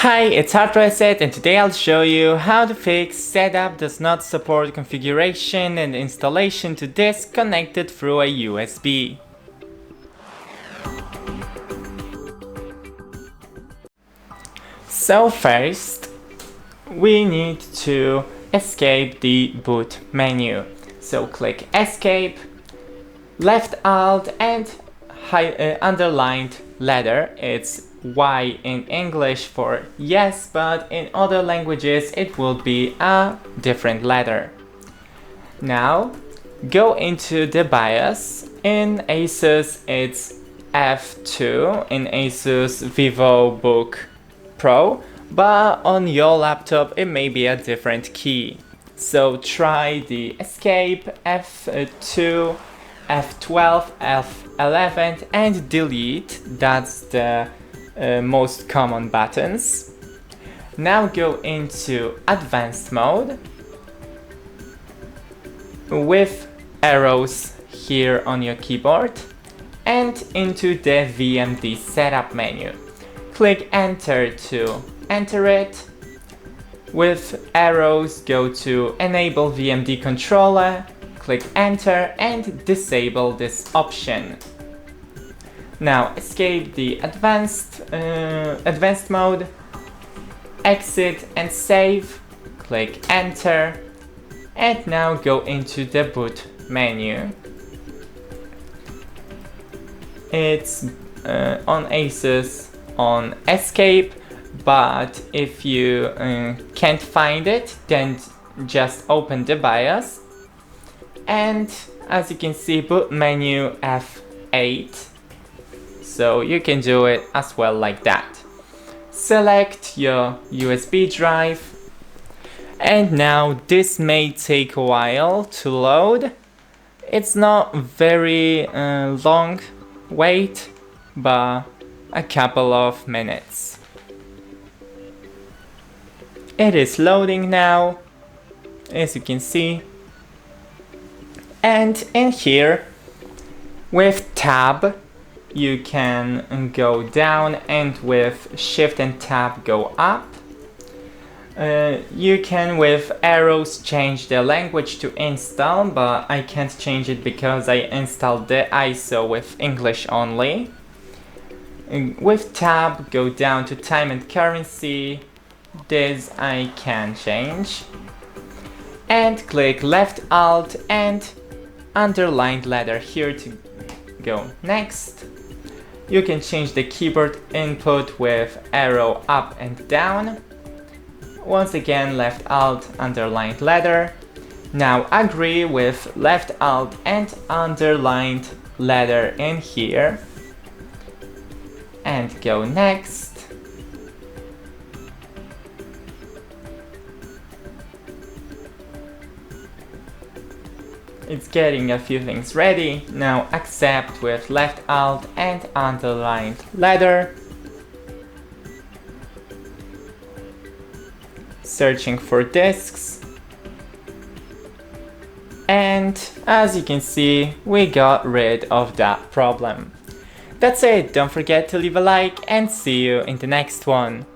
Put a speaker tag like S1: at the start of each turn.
S1: Hi, it's HardReset, and today I'll show you how to fix setup does not support configuration and installation to disk connected through a USB. So first, we need to escape the boot menu. So click Escape, left Alt and underlined letter. It's Y in English for yes, but in other languages it will be a different letter. Now go into the BIOS. In ASUS it's F2 in ASUS VivoBook Pro, but on your laptop it may be a different key. So try the Escape, F2, F12, F11 and delete. That's the most common buttons. Now go into advanced mode with arrows here on your keyboard and into the VMD setup menu. Click enter to enter it. With arrows go to enable VMD controller, click enter and disable this option. Now escape the advanced mode, exit and save, click enter, and now go into the boot menu. It's on ASUS on escape, but if you can't find it, then just open the BIOS, and as you can see, boot menu F8. So you can do it as well like that. Select your USB drive, and now this may take a while to load. It's not very long wait, but a couple of minutes. It is loading now, as you can see, and in here with tab you can go down, and with shift and tab go up. You can with arrows change the language to install, but I can't change it because I installed the ISO with English only. With tab go down to time and currency. This I can change. And click left Alt and underlined letter here to go next. You can change the keyboard input with arrow up and down. Once again, left Alt, underlined letter. Now agree with left Alt and underlined letter in here. And go next. It's getting a few things ready. Now accept with left Alt and underlined letter. Searching for disks. And as you can see, we got rid of that problem. That's it. Don't forget to leave a like and see you in the next one.